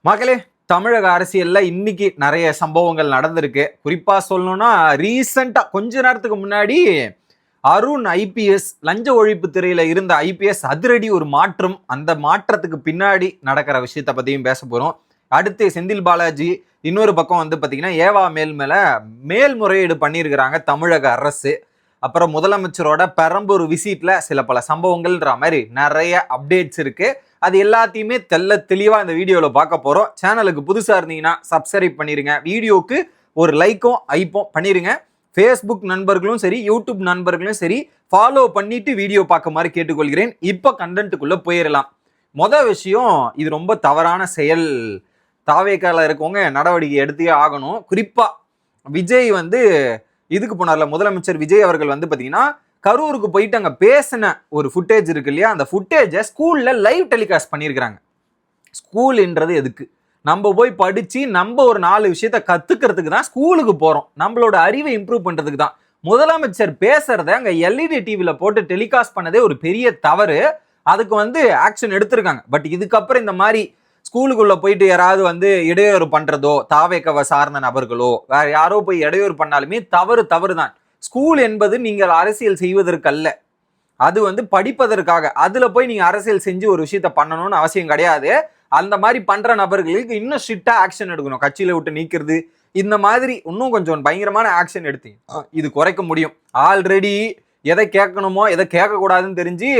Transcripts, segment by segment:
மக்களே, தமிழக அரசியல்ல இன்னைக்கு நிறைய சம்பவங்கள் நடந்திருக்கு. குறிப்பா சொல்லணும்னா ரீசெண்டா கொஞ்ச நேரத்துக்கு முன்னாடி அருண் ஐபிஎஸ் லஞ்ச ஒழிப்பு துறையில இருந்த ஐபிஎஸ் அதிரடி ஒரு மாற்றம். அந்த மாற்றத்துக்கு பின்னாடி நடக்கிற விஷயத்த பத்தியும் பேச போறோம். அடுத்து செந்தில் பாலாஜி இன்னொரு பக்கம் வந்து பாத்தீங்கன்னா ஏவா மேல மேல்முறையீடு பண்ணியிருக்கிறாங்க தமிழக அரசு. அப்புறம் முதலமைச்சரோட பெரம்பூர் விசிட்ல சில பல சம்பவங்கள்ன்ற மாதிரி நிறைய அப்டேட்ஸ் இருக்கு. அது எல்லாத்தையுமே தெளிவா இந்த வீடியோல பார்க்க போறோம். சேனலுக்கு புதுசா இருந்தீங்கன்னா சப்ஸ்கிரைப் பண்ணிருங்க, வீடியோக்கு ஒரு லைக்கும் ஐப்பும் பண்ணிருங்க. ஃபேஸ்புக் நண்பர்களும் சரி, யூடியூப் நண்பர்களும் சரி ஃபாலோ பண்ணிட்டு வீடியோ பார்க்க மாதிரி கேட்டுக்கொள்கிறேன். இப்போ கண்டென்ட்டுக்குள்ள போயிடலாம். விஷயம், இது ரொம்ப தவறான செயல். தாவேக்கால இருக்கவங்க நடவடிக்கை எடுத்தே ஆகணும். குறிப்பா விஜய் வந்து இதுக்கு போனார்ல, முதலமைச்சர் விஜய் அவர்கள் வந்து பாத்தீங்கன்னா கரூருக்கு போயிட்டு அங்க பேசின ஒரு ஃபுட்டேஜ் இருக்கு இல்லையா, அந்த ஃபுட்டேஜை ஸ்கூல்ல லைவ் டெலிகாஸ்ட் பண்ணியிருக்கிறாங்க. ஸ்கூல்ன்றது எதுக்கு? நம்ம போய் படிச்சு நம்ம ஒரு 4 விஷயத்த கத்துக்கிறதுக்கு தான் ஸ்கூலுக்கு போறோம். நம்மளோட அறிவை இம்ப்ரூவ் பண்றதுக்கு தான். முதலமைச்சர் பேசுறத அங்க எல்இடி டிவில போட்டு டெலிகாஸ்ட் பண்ணதே ஒரு பெரிய தவறு. அதுக்கு வந்து ஆக்ஷன் எடுத்திருக்காங்க. பட் இதுக்கப்புறம் இந்த மாதிரி ஸ்கூலுக்குள்ள போயிட்டு யாராவது வந்து இடையூறு பண்றதோ, தாவேக்கவை சார்ந்த நபர்களோ வேற யாரோ போய் இடையூறு பண்ணாலுமே தவறு தான். ஸ்கூல் என்பது நீங்கள் அரசியல் செய்வதற்கு அல்ல, அது வந்து படிப்பதற்காக. அதுல போய் நீங்க அரசியல் செஞ்சு ஒரு விஷயத்த பண்ணணும்னு அவசியம் கிடையாது. அந்த மாதிரி பண்ற நபர்களுக்கு இன்னும் ஸ்ட்ரிக்டா ஆக்ஷன் எடுக்கணும். கட்சியில விட்டு நீக்கிறது, இந்த மாதிரி இன்னும் கொஞ்சம் பயங்கரமான ஆக்ஷன் எடுத்து இது குறைக்க முடியும். ஆல்ரெடி எதை கேட்கணுமோ எதை கேட்க கூடாதுன்னு தெரிஞ்சு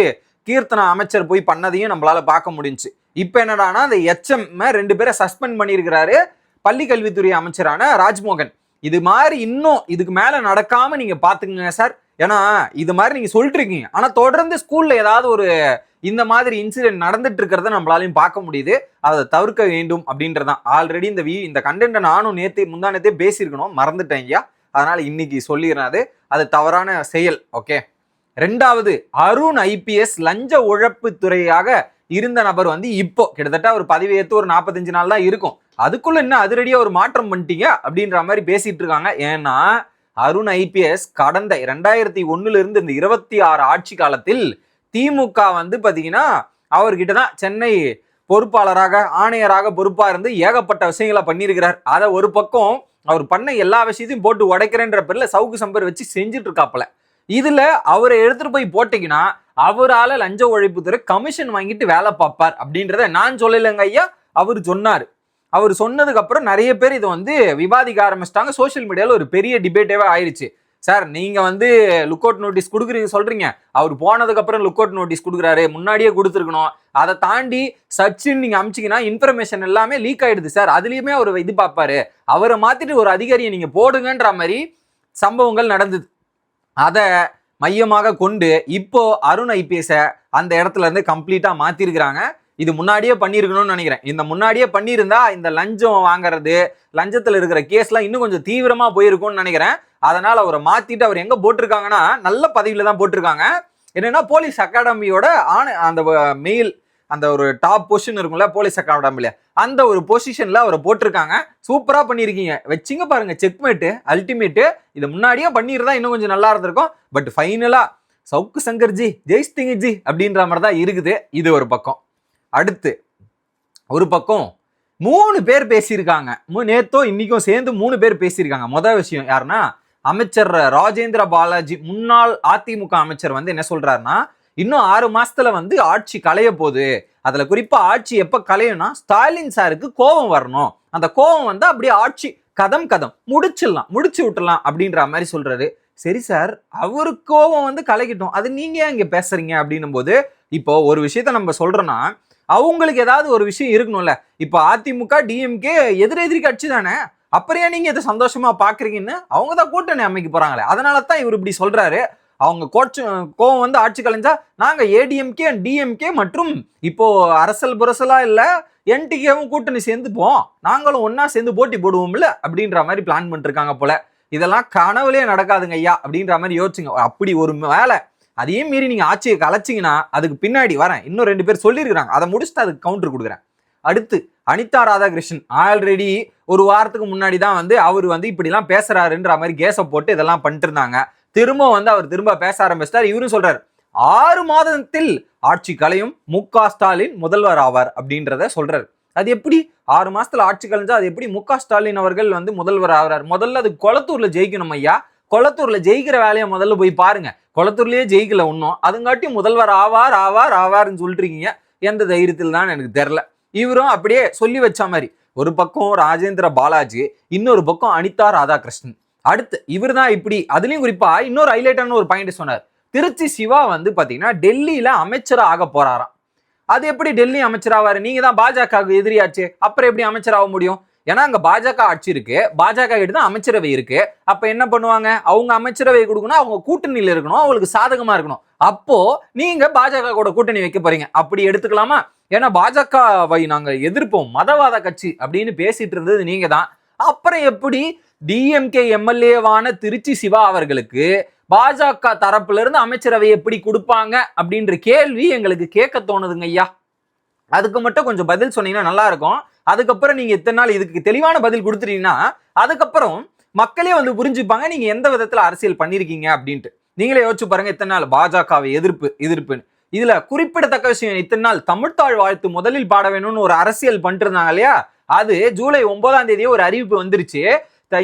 கீர்த்தனா அமைச்சர் போய் பண்ணதையும் நம்மளால பார்க்க முடிஞ்சு. இப்ப என்னடானா அந்த எச்எம் 2 பேரை சஸ்பெண்ட் பண்ணியிருக்கிறாரு பள்ளி கல்வித்துறை அமைச்சரான ராஜ்மோகன். இது மாதிரி இன்னும் இதுக்கு மேல நடக்காம நீங்க பாத்துக்கங்க சார். ஏன்னா இது மாதிரி நீங்க சொல்லிட்டு இருக்கீங்க, ஆனா தொடர்ந்து ஸ்கூல்ல ஏதாவது ஒரு இந்த மாதிரி இன்சிடென்ட் நடந்துட்டு இருக்கிறத நம்மளாலையும் பார்க்க முடியுது. அதை தவிர்க்க வேண்டும் அப்படின்றதான். ஆல்ரெடி இந்த கண்டென்ட்டை நானும் முந்தானத்தே பேசியிருக்கணும், மறந்துட்டேன் ஐயா. அதனால இன்னைக்கு சொல்லிடுறாது, அது தவறான செயல். ஓகே. 2வது, அருண் ஐபிஎஸ் லஞ்ச ஒழிப்பு துறையாக இருந்த நபர் வந்து இப்போ கிட்டத்தட்ட ஒரு பதவி ஏற்று ஒரு 45 நாள் தான் இருக்கும். அதுக்குள்ள என்ன அதிரடியா ஒரு மாற்றம் பண்ணிட்டீங்க அப்படின்ற மாதிரி பேசிட்டு இருக்காங்க. ஏன்னா அருண் ஐபிஎஸ் கடந்த 2001 இருந்து இந்த 26 ஆட்சி காலத்தில் திமுக வந்து பாத்தீங்கன்னா அவர்கிட்டதான் சென்னை பொறுப்பாளராக ஆணையராக பொறுப்பா இருந்து ஏகப்பட்ட விஷயங்களை பண்ணியிருக்கிறார். அதை ஒரு பக்கம் அவர் பண்ண எல்லா விஷயத்தையும் போட்டு உடைக்கிறேன்ற பேர்ல சவுக்கு சம்பர் வச்சு செஞ்சுட்டு இருக்காப்புல. இதுல அவரை எடுத்துட்டு போய் போட்டீங்கன்னா அவரால லஞ்ச ஒழிப்புத்துறை கமிஷன் வாங்கிட்டு வேலை பார்ப்பார் அப்படின்றத நான் சொல்லலைங்க ஐயா, அவர் சொன்னாரு. அவர் சொன்னதுக்கு அப்புறம் நிறைய பேர் இதை வந்து விவாதிக்க ஆரம்பிச்சிட்டாங்க. சோசியல் மீடியால ஒரு பெரிய டிபேட்டாவே ஆயிடுச்சு. சார், நீங்க வந்து லுக் அவுட் நோட்டீஸ் கொடுக்குறீங்க சொல்றீங்க, அவர் போனதுக்கு அப்புறம் லுக் அவுட் நோட்டீஸ் கொடுக்குறாரு, முன்னாடியே கொடுத்துருக்கணும். அதை தாண்டி சச்சின் நீங்க அமிச்சிங்கன்னா இன்ஃபர்மேஷன் எல்லாமே லீக் ஆயிடுது சார், அதுலயுமே அவர் இது பார்ப்பாரு, அவரை மாத்திட்டு ஒரு அதிகாரியை நீங்க போடுங்கன்ற மாதிரி சம்பவங்கள் நடந்தது. அதை மையமாக கொண்டு இப்போ அருண் ஐபிஎஸ் அந்த இடத்துல இருந்து கம்ப்ளீட்டா மாத்திருக்கிறாங்க. இது முன்னாடியே பண்ணிருக்கணும்னு நினைக்கிறேன். இந்த முன்னாடியே பண்ணியிருந்தா இந்த லஞ்சம் வாங்குறது, லஞ்சத்துல இருக்கிற கேஸ்லாம் இன்னும் கொஞ்சம் தீவிரமா போயிருக்கும்னு நினைக்கிறேன். அதனால அவரை மாத்திட்டு அவர் எங்க போட்டிருக்காங்கன்னா நல்ல பதவியில தான் போட்டிருக்காங்க. என்னன்னா போலீஸ் அகாடமியோட அந்த மெயில் அந்த ஒரு டாப் பொசிஷன் இருக்கும்ல போலீஸ் அகாடமில, அந்த ஒரு பொசிஷன்ல அவரை போட்டிருக்காங்க. சூப்பரா பண்ணிருக்கீங்க, வச்சிங்க பாருங்க செக்மேட்டு அல்டிமேட்டு. இது முன்னாடியே பண்ணிருந்தா இன்னும் கொஞ்சம் நல்லா இருந்திருக்கும். பட் ஃபைனலா சவுக்கு சங்கர்ஜி ஜெய்ஸ்திங்கஜி அப்படின்ற மாதிரி தான் இருக்குது. இது ஒரு பக்கம். அடுத்து ஒரு பக்கம் 3 பேர் பேசியிருக்காங்க. நேத்தோ இன்னைக்கும் சேர்ந்து 3 பேர் பேசியிருக்காங்க. முதல் விஷயம் யாருன்னா அமைச்சர் ராஜேந்திர பாலாஜி, முன்னாள் அதிமுக அமைச்சர் வந்து என்ன சொல்றாருன்னா, இன்னும் 6 மாசத்துல வந்து ஆட்சி களைய போகுது. அதுல குறிப்பா ஆட்சி எப்ப களையும்னா ஸ்டாலின் சாருக்கு கோபம் வரணும். அந்த கோபம் வந்து அப்படியே ஆட்சி கதம் முடிச்சு விட்டுலாம் அப்படின்ற மாதிரி சொல்றாரு. சரி சார், அவரு கோபம் வந்து கலைக்கட்டும், அது நீங்க ஏன் இங்க பேசுறீங்க அப்படின்னும் போது, இப்போ ஒரு விஷயத்த நம்ம சொல்றோம்னா அவங்களுக்கு ஏதாவது ஒரு விஷயம் இருக்கணும்ல. இப்போ அதிமுக டிஎம்கே எதிரி கட்சி தானே, அப்புறம் ஏன் நீங்க இதை சந்தோஷமா பாக்குறீங்கன்னு அவங்க தான் கூட்டணி அமைக்க போறாங்களே. அதனால தான் இவர் இப்படி சொல்றாரு. அவங்க கோவம் வந்து ஆட்சி கலைஞ்சா நாங்க ஏடிஎம்கே டிஎம்கே மற்றும் இப்போ அரசல் புரசலா இல்ல என்டிகேவும் கூட்டணி சேர்ந்துப்போம், நாங்களும் ஒன்னா சேர்ந்து போட்டி போடுவோம்ல அப்படின்ற மாதிரி பிளான் பண்ணிருக்காங்க போல. இதெல்லாம் கனவுலயே நடக்காதுங்க ஐயா அப்படின்ற மாதிரி யோசிச்சுங்க. அப்படி ஒரு வேலை அதையும் மீறி நீங்க ஆட்சியை கலைச்சிங்கன்னா அதுக்கு பின்னாடி வரேன், இன்னும் 2 பேர் சொல்லியிருக்கிறாங்க, அதை முடிச்சுட்டு அதுக்கு கவுண்டர் கொடுக்குறேன். அடுத்து அனிதா ராதாகிருஷ்ணன் ஆல்ரெடி ஒரு வாரத்துக்கு முன்னாடி தான் வந்து அவர் வந்து இப்படிலாம் பேசுறாருன்ற மாதிரி கேஸை போட்டு இதெல்லாம் பண்ணிட்டு இருந்தாங்க. திரும்ப வந்து அவர் திரும்ப பேச ஆரம்பிச்சிட்டார். இவரும் சொல்றாரு 6 மாதத்தில் ஆட்சி கலையும், மு க ஸ்டாலின் முதல்வர் ஆவார் அப்படின்றத சொல்றாரு. அது எப்படி 6 மாசத்துல ஆட்சி கழிஞ்சா அது எப்படி மு க ஸ்டாலின் அவர்கள் வந்து முதல்வர் ஆகிறார்? முதல்ல அது கொளத்தூர்ல ஜெயிக்கணும் ஐயா. கொளத்தூர்ல ஜெயிக்கிற வேலையை முதல்ல போய் பாருங்க. கொளத்தூர்லயே ஜெயிக்கல ஒன்னும், அதுங்காட்டி முதல்வர் ஆவார் ஆவார் ஆவார்ன்னு சொல்றீங்க. எந்த தைரியத்தில் தான் எனக்கு தெரியல. இவரும் அப்படியே சொல்லி வச்ச மாதிரி, ஒரு பக்கம் ராஜேந்திர பாலாஜி, இன்னொரு பக்கம் அனிதா ராதாகிருஷ்ணன். அடுத்து இவர் தான் இப்படி. அதுலயும் குறிப்பா இன்னொரு ஹைலைட்டான ஒரு பாயிண்ட் சொன்னார். திருச்சி சிவா வந்து பாத்தீங்கன்னா டெல்லியில அமைச்சரா ஆக போறாராம். அது எப்படி டெல்லி அமைச்சராவாரு? நீங்க தான் பாஜக எதிரியாச்சு, அப்புறம் எப்படி அமைச்சராக முடியும்? ஏன்னா அங்க பாஜக ஆட்சி இருக்கு, பாஜக கிட்ட தான் அமைச்சரவை இருக்கு. அப்ப என்ன பண்ணுவாங்க? அவங்க அமைச்சரவை கொடுக்கணும், அவங்க கூட்டணியில இருக்கணும், அவங்களுக்கு சாதகமா இருக்கணும். அப்போ நீங்க பாஜக கூட கூட்டணி வைக்க போறீங்க, அப்படி எடுத்துக்கலாமா? ஏன்னா பாஜகவை நாங்க எதிர்ப்போம், மதவாத கட்சி அப்படின்னு பேசிட்டு இருந்தது நீங்க தான். அப்புறம் எப்படி டிஎம்கே எம்எல்ஏவான திருச்சி சிவா அவர்களுக்கு பாஜக தரப்புல இருந்து அமைச்சரவை எப்படி கொடுப்பாங்க அப்படின்ற கேள்வி எங்களுக்கு கேட்க தோணுதுங்க ஐயா. அதுக்கு மட்டும் கொஞ்சம் பதில் சொன்னீங்கன்னா நல்லா இருக்கும். அதுக்கப்புறம் நீங்க இத்தனை நாள் இதுக்கு தெளிவான பதில் கொடுத்துட்டீங்கன்னா அதுக்கப்புறம் மக்களே வந்து புரிஞ்சுப்பாங்க நீங்க எந்த விதத்துல அரசியல் பண்ணிருக்கீங்க அப்படின்ட்டு. நீங்களே யோசிச்சு பாருங்க, இத்தனை நாள் பாஜகவை எதிர்ப்புன்னு. இதுல குறிப்பிடத்தக்க விஷயம், இத்தனை நாள் தமிழ்த்தாழ் வாழ்த்து முதலில் பாட வேணும்னு ஒரு அரசியல் பண்ணிட்டு இருந்தாங்க இல்லையா? அது ஜூலை 9 ஒரு அறிவிப்பு வந்துருச்சு.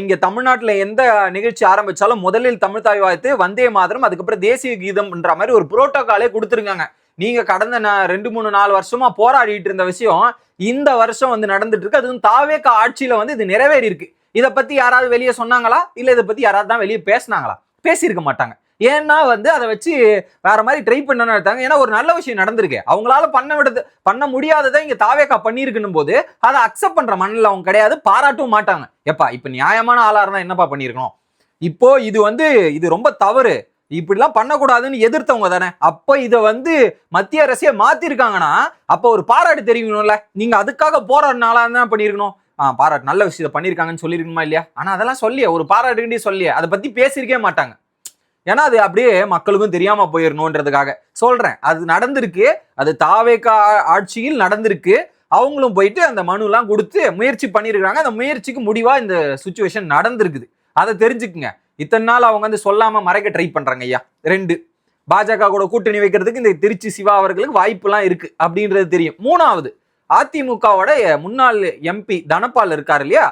இங்க தமிழ்நாட்டுல எந்த நிகழ்ச்சி ஆரம்பிச்சாலும் முதலில் தமிழ்த்தாய் வாழ்த்து, வந்தே மாதரம், அதுக்கப்புறம் தேசிய கீதம்ன்ற மாதிரி ஒரு புரோட்டோகாலே கொடுத்துருக்காங்க. நீங்க கடந்த 2-3-4 வருஷமா போராடிட்டு இருந்த விஷயம் இந்த வருஷம் வந்து நடந்துட்டு இருக்கு. அதுவும் தாவேக ஆட்சியில வந்து இது நிறைவேறி இருக்கு. இதை பத்தி யாராவது வெளியே சொன்னாங்களா? இல்ல இதை பத்தி யாராவது தான் வெளியே பேசினாங்களா? பேசியிருக்க மாட்டாங்க. ஏன்னா வந்து அதை வச்சு வேற மாதிரி ட்ரை பண்ண எடுத்தாங்க. ஏன்னா ஒரு நல்ல விஷயம் நடந்திருக்கு, அவங்களால பண்ண முடியாததை இங்க தாவேகா பண்ணிருக்கணும் போது அதை அக்செப்ட் பண்ற மண்ணில் அவங்க கிடையாது, பாராட்டவும் மாட்டாங்க. எப்பா இப்ப நியாயமான ஆளா இருந்தா என்னப்பா பண்ணிருக்கணும்? இப்போ இது ரொம்ப தவறு, இப்படிலாம் பண்ணக்கூடாதுன்னு எதிர்த்தவங்க தானே. அப்ப இதை வந்து மத்திய அரசே மாத்திருக்காங்கன்னா அப்ப ஒரு பாராட்டு தெரிவிக்கணும்ல. நீங்க அதுக்காக போராடினால தான் பண்ணிருக்கணும். பாராட்டு நல்ல விஷயத்தை பண்ணிருக்காங்கன்னு சொல்லிருக்கணுமா இல்லையா? ஆனா அதெல்லாம் சொல்லிய ஒரு பாராட்டுக்கிட்டே சொல்லிய அதை பத்தி பேசிருக்கவே மாட்டாங்க. ஏன்னா அது அப்படியே மக்களுக்கும் தெரியாம போயிடணும்ன்றதுக்காக சொல்றேன். அது நடந்திருக்கு, அது தாவேகா ஆட்சியில் நடந்திருக்கு. அவங்களும் போயிட்டு அந்த மனு எல்லாம் கொடுத்து முயற்சி பண்ணிருக்காங்க. அந்த முயற்சிக்கு முடிவா இந்த சிச்சுவேஷன் நடந்திருக்குது. அதை தெரிஞ்சுக்குங்க. இத்தனை நாள் அவங்க வந்து சொல்லாம மறைக்க ட்ரை பண்றாங்க ஐயா. 2, பாஜக கூட கூட்டணி வைக்கிறதுக்கு இந்த திருச்சி சிவா அவர்களுக்கு வாய்ப்பு எல்லாம் இருக்கு அப்படின்றது தெரியும். 3வது, அதிமுகவோட முன்னாள் எம்பி தனபால் இருக்காரு இல்லையா?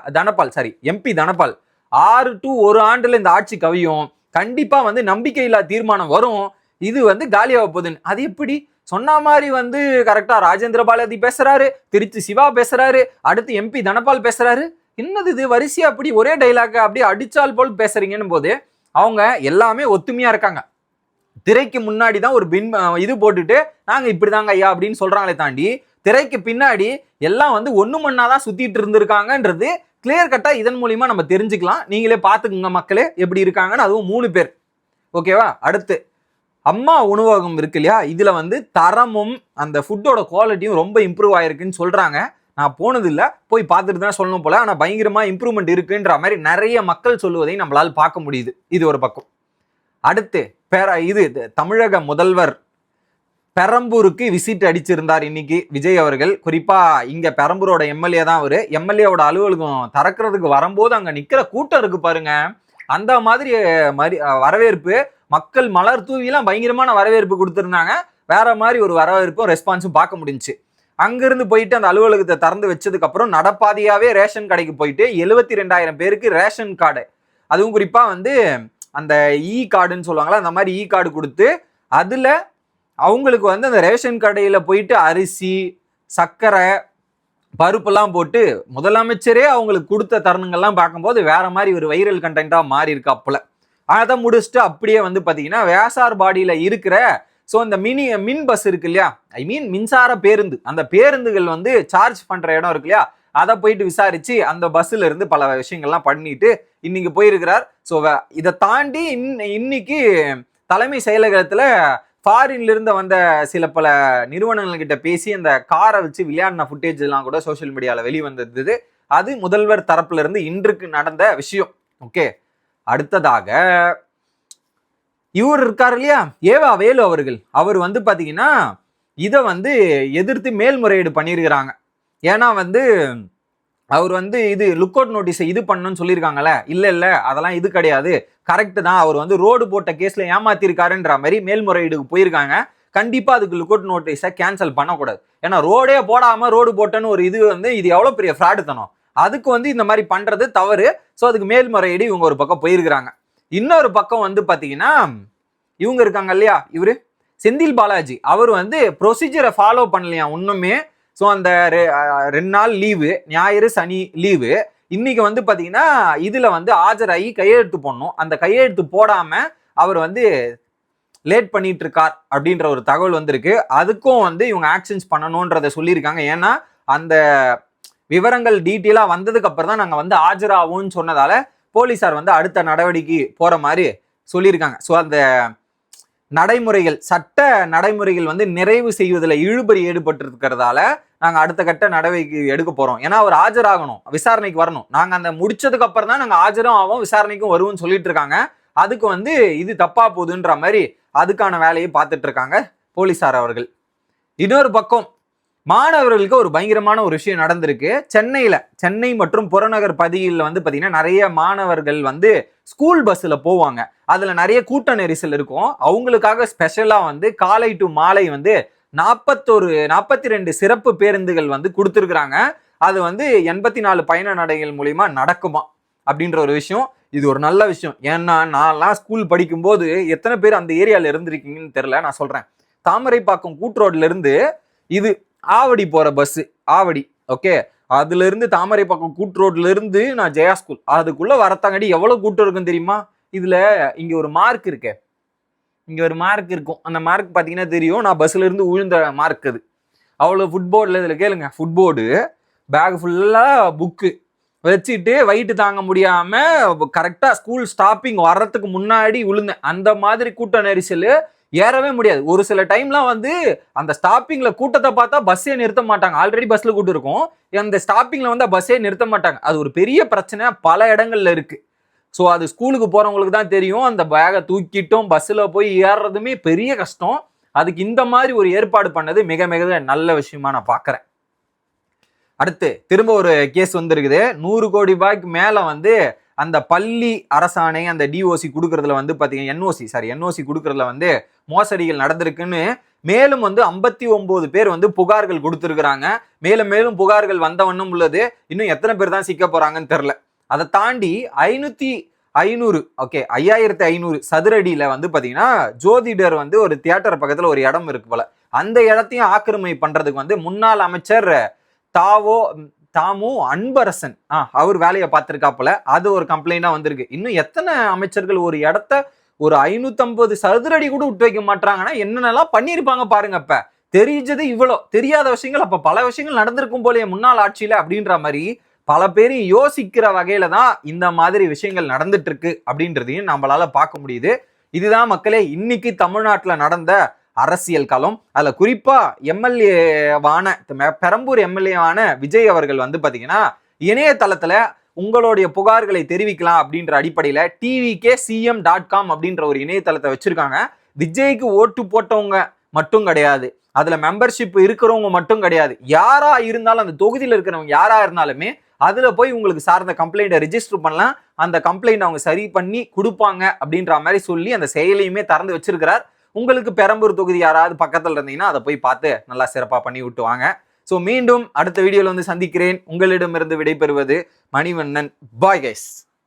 எம்பி தனபால் 6 to 1 ஆண்டுல இந்த ஆட்சி கவியும், கண்டிப்பா வந்து நம்பிக்கையில்லா தீர்மானம் வரும், இது வந்து காலியாக போகுதுன்னு. அது எப்படி சொன்ன மாதிரி வந்து கரெக்டா ராஜேந்திர பாலாஜி பேசுறாரு, திருச்சி சிவா பேசுறாரு, அடுத்து எம்பி தனபால் பேசுறாரு. என்னது இது வரிசையா அப்படி ஒரே டைலாக் அப்படியே அடிச்சால் போல் பேசுறீங்கன்னு போது அவங்க எல்லாமே ஒத்துமையா இருக்காங்க. திரைக்கு முன்னாடி தான் ஒரு இது போட்டுட்டு நாங்க இப்படிதாங்க ஐயா அப்படின்னு சொல்றாங்களே தாண்டி, திரைக்கு பின்னாடி எல்லாம் வந்து ஒண்ணு மண்ணாதான் சுத்திட்டு இருந்திருக்காங்கன்றது கிளியர் கட்டா இதன் மூலியமா நம்ம தெரிஞ்சுக்கலாம். நீங்களே பாத்துக்குங்க மக்களே எப்படி இருக்காங்கன்னு. அதுவும் 3 பேர். ஓகேவா? அடுத்து அம்மா உணவகம் இருக்கு இல்லையா? இதுல வந்து தரமும் அந்த ஃபுட்டோட குவாலிட்டியும் ரொம்ப இம்ப்ரூவ் ஆயிருக்குன்னு சொல்றாங்க. நான் போனது இல்லை, போய் பார்த்துட்டு தான் சொல்லணும் போல. ஆனால் பயங்கரமா இம்ப்ரூவ்மெண்ட் இருக்குன்ற மாதிரி நிறைய மக்கள் சொல்லுவதை நம்மளால் பார்க்க முடியுது. இது ஒரு பக்கம். அடுத்து தமிழக முதல்வர் பெரம்பூருக்கு விசிட் அடிச்சிருந்தார் இன்னைக்கு விஜய் அவர்கள். குறிப்பா இங்க பெரம்பூரோட எம்எல்ஏ தான் அவரு. எம்எல்ஏவோட அலுவலகம் திறக்கிறதுக்கு வரும்போது அங்க நிக்கிற கூட்டம் இருக்கு பாருங்க, அந்த மாதிரி வரவேற்பு, மக்கள் மலர் தூவிலாம் பயங்கரமான வரவேற்பு கொடுத்துருந்தாங்க. வேற மாதிரி ஒரு வரவேற்பும் ரெஸ்பான்ஸும் பார்க்க முடிஞ்சுச்சு. அங்கிருந்து போயிட்டு அந்த அலுவலகத்தை திறந்து வச்சதுக்கு அப்புறம் நடப்பாதையாவே ரேஷன் கடைக்கு போயிட்டு 72,000 பேருக்கு ரேஷன் கார்டு, அதுவும் குறிப்பா வந்து அந்த இ கார்டுன்னு சொல்லுவாங்களா, அந்த மாதிரி இ கார்டு கொடுத்து அதுல அவங்களுக்கு வந்து அந்த ரேஷன் கடையில போயிட்டு அரிசி, சர்க்கரை, பருப்பெல்லாம் போட்டு முதலமைச்சரே அவங்களுக்கு கொடுத்த தருணங்கள்லாம் பார்க்கும்போது வேற மாதிரி ஒரு வைரல் கண்டென்ட்டா மாறி இருக்கு. அப்பல அதை முடிச்சுட்டு அப்படியே வந்து பாத்தீங்கன்னா வேசார் பாடியில இருக்கிற இந்த மின் பஸ் இருக்கு இல்லையா, மின்சார பேருந்து, அந்த பேருந்துகள் வந்து சார்ஜ் பண்ற இடம் இருக்கு இல்லையா, அதை போயிட்டு விசாரிச்சு அந்த பஸ்ல இருந்து பல விஷயங்கள்லாம் பண்ணிட்டு இன்னைக்கு போயிருக்கிறார். இதை தாண்டி இன்னைக்கு தலைமை செயலகத்துல ஃபாரின்ல இருந்து வந்த சில பல நிறுவனங்கள் கிட்ட பேசி அந்த காரை வச்சு விளையாடின ஃபுட்டேஜ் எல்லாம் கூட சோசியல் மீடியால வெளிவந்தது. அது முதல்வர் தரப்புல இருந்து இன்றைக்கு நடந்த விஷயம். ஓகே, அடுத்ததாக இவர் இருக்காரு இல்லையா, ஏவா வேலு அவர்கள், அவர் வந்து பாத்தீங்கன்னா இதை வந்து எதிர்த்து மேல்முறையீடு பண்ணியிருக்கிறாங்க. ஏன்னா வந்து அவர் வந்து இது லுக் அவுட் நோட்டீஸை இது பண்ணணும்னு சொல்லியிருக்காங்கல்ல. இல்ல அதெல்லாம் இது கிடையாது, கரெக்ட் தான், அவர் வந்து ரோடு போட்ட கேஸ்ல ஏமாத்திருக்காருன்ற மாதிரி மேல்முறையீடுக்கு போயிருக்காங்க. கண்டிப்பா அதுக்கு லுக்அவுட் நோட்டீஸை கேன்சல் பண்ணக்கூடாது. ஏன்னா ரோடே போடாம ரோடு போட்டேன்னு ஒரு இது இது எவ்வளவு பெரிய ஃப்ராடுத்தனம். அதுக்கு இந்த மாதிரி பண்றது தவறு. ஸோ அதுக்கு மேல்முறையீடு இவங்க ஒரு பக்கம் போயிருக்கிறாங்க. இன்னொரு பக்கம் பாத்தீங்கன்னா இவங்க இருக்காங்க இல்லையா, இவரு செந்தில் பாலாஜி, அவர் ப்ரொசீஜரை ஃபாலோ பண்ணலையா ஒண்ணுமே. ஸோ அந்த 2 நாள் லீவு, ஞாயிறு சனி லீவு, இன்னைக்கு பாத்தீங்கன்னா இதுல ஆஜராகி கையெழுத்து போடணும். அந்த கையெழுத்து போடாம அவர் லேட் பண்ணிட்டு இருக்கார் அப்படின்ற ஒரு தகவல் வந்திருக்கு. அதுக்கும் இவங்க ஆக்ஷன்ஸ் பண்ணணும்ன்றத சொல்லியிருக்காங்க. ஏன்னா அந்த விவரங்கள் டீட்டெயிலா வந்ததுக்கு அப்புறம் தான் நாங்க ஆஜராகும்னு சொன்னதால போலீசார் அடுத்த நடவடிக்கை போற மாதிரி சொல்லியிருக்காங்க. ஸோ அந்த நடைமுறைகள், சட்ட நடைமுறைகள் நிறைவு செய்வதில் இழுபறி ஏற்பட்டு இருக்கிறதால நாங்க அடுத்த கட்ட நடவடிக்கை எடுக்க போறோம். ஏன்னா அவர் ஆஜராகணும், விசாரணைக்கு வரணும். நாங்க அந்த முடிச்சதுக்கு அப்புறம் தான் நாங்க ஆஜரும் ஆவோம், விசாரணைக்கும் வருவோம்னு சொல்லிட்டு இருக்காங்க. அதுக்கு இது தப்பா போகுதுன்ற மாதிரி அதுக்கான வேலையை பார்த்துட்டு இருக்காங்க போலீசார் அவர்கள். இன்னொரு பக்கம் மாணவர்களுக்கு ஒரு பயங்கரமான ஒரு விஷயம் நடந்திருக்கு. சென்னை மற்றும் புறநகர் பகுதியில் பாத்தீங்கன்னா நிறைய மாணவர்கள் ஸ்கூல் பஸ்ல போவாங்க. அதுல நிறைய கூட்ட நெரிசல் இருக்கும். அவங்களுக்காக ஸ்பெஷலா காலை டு மாலை 42 சிறப்பு பேருந்துகள் கொடுத்துருக்குறாங்க. அது 84 பயண நடைகள் மூலியமா நடக்குமா அப்படின்ற ஒரு விஷயம். இது ஒரு நல்ல விஷயம். ஏன்னா நான்லாம் ஸ்கூல் படிக்கும் போது எத்தனை பேர் அந்த ஏரியால இருந்திருக்கீங்கன்னு தெரியல, நான் சொல்றேன். தாமரைப்பாக்கம் கூட்ரோட்ல இருந்து இது ஆவடி போற பஸ், ஆவடி, ஓகே, அதுல இருந்து தாமரைப்பாக்கம் கூட்ரோட்ல இருந்து நான் ஜெயா ஸ்கூல் அதுக்குள்ள வரத்தாங்கடி எவ்வளவு கூட்டம் இருக்கும் தெரியுமா? இதுல இங்க ஒரு மார்க் இருக்கு, இங்க ஒரு மார்க் இருக்கும். அந்த மார்க் பாத்தீங்கன்னா தெரியும், நான் பஸ்ல இருந்து உழுந்த மார்க். அது அவ்வளவு ஃபுட்போர்ட்ல இதுல கேளுங்க, ஃபுட்போர்டு பேக் ஃபுல்லா புக்கு வச்சுட்டு வெயிட் தாங்க முடியாம கரெக்டா ஸ்கூல் ஸ்டாப்பிங் வர்றதுக்கு முன்னாடி விழுந்தேன். அந்த மாதிரி கூட்ட நெரிசல், ஏறவே முடியாது. ஒரு சில டைம்லாம் அந்த ஸ்டாப்பிங்ல கூட்டத்தை பார்த்தா பஸ்ஸே நிறுத்த மாட்டாங்க. ஆல்ரெடி பஸ்ல கூட்டம் இருக்கும், அந்த ஸ்டாப்பிங்ல பஸ்ஸே நிறுத்த மாட்டாங்க. அது ஒரு பெரிய பிரச்சனை பல இடங்கள்ல இருக்கு. ஸோ அது ஸ்கூலுக்கு போறவங்களுக்கு தான் தெரியும். அந்த பேகை தூக்கிட்டும் பஸ்ல போய் ஏறுறதுமே பெரிய கஷ்டம். அதுக்கு இந்த மாதிரி ஒரு ஏற்பாடு பண்ணது மிக மிக நல்ல விஷயமா நான் பாக்குறேன். அடுத்து திரும்ப ஒரு கேஸ் வந்திருக்குது. 100 கோடி ரூபாய்க்கு மேல அந்த பள்ளி அரசாணை, அந்த டிஓசி கொடுக்கறதுல பாத்தீங்கன்னா என்ஓசி கொடுக்கறதுல மோசடிகள் நடந்திருக்குன்னு மேலும் 59 பேர் புகார்கள் கொடுத்திருக்கிறாங்க. மேலும் மேலும் புகார்கள் வந்த வண்ணம் உள்ளது. இன்னும் எத்தனை பேர் தான் சிக்க போறாங்கன்னு தெரியல. அதை தாண்டி 5500 சதுர அடியில பாத்தீங்கன்னா ஜோதிடர் ஒரு தியேட்டர் பக்கத்துல ஒரு இடம் இருக்கு போல, அந்த இடத்தையும் ஆக்கிரமிப்பு பண்றதுக்கு முன்னாள் அமைச்சர் தாமு அன்பரசன் அவர் வேலையை பார்த்திருக்காப்புல. அது ஒரு கம்ப்ளைண்டா வந்திருக்கு. இன்னும் எத்தனை அமைச்சர்கள் ஒரு இடத்த ஒரு 550 சதுர அடி கூட விட்டு வைக்க மாட்டாங்கன்னா என்னென்னலாம் பண்ணிருப்பாங்க பாருங்க. அப்ப தெரிஞ்சது இவ்வளோ, தெரியாத விஷயங்கள் அப்ப பல விஷயங்கள் நடந்திருக்கும் போலயே முன்னாள் ஆட்சியில அப்படின்ற மாதிரி பல பேரும் யோசிக்கிற வகையில தான் இந்த மாதிரி விஷயங்கள் நடந்துட்டு இருக்கு அப்படின்றதையும் நம்மளால பார்க்க முடியுது. இதுதான் மக்களே இன்னைக்கு தமிழ்நாட்டுல நடந்த அரசியல் களம். அதுல குறிப்பா எம்எல்ஏவான பெரம்பூர் எம்எல்ஏவான விஜய் அவர்கள் பாத்தீங்கன்னா இணையதளத்துல உங்களுடைய புகார்களை தெரிவிக்கலாம் அப்படின்ற அடிப்படையில tvkcm.com அப்படின்ற ஒரு இணையதளத்தை வச்சிருக்காங்க. விஜய்க்கு ஓட்டு போட்டவங்க மட்டும் கிடையாது, அதுல மெம்பர்ஷிப் இருக்கிறவங்க மட்டும் கிடையாது, யாரா இருந்தாலும் அந்த தொகுதியில் இருக்கிறவங்க யாரா இருந்தாலுமே அதுல போய் உங்களுக்கு சார்ந்த கம்ப்ளைண்ட்டை ரிஜிஸ்டர் பண்ணலாம். அந்த கம்ப்ளைண்ட் அவங்க சரி பண்ணி கொடுப்பாங்க அப்படின்ற மாதிரி சொல்லி அந்த செயலையுமே திறந்து வச்சிருக்கிறார். உங்களுக்கு பெரம்பூர் தொகுதி யாராவது பக்கத்துல இருந்தீங்கன்னா அதை போய் பார்த்து நல்லா சிறப்பா பண்ணி விட்டு வாங்க. ஸோ மீண்டும் அடுத்த வீடியோல சந்திக்கிறேன். உங்களிடமிருந்து விடைபெறுவது மணிவண்ணன். Bye guys.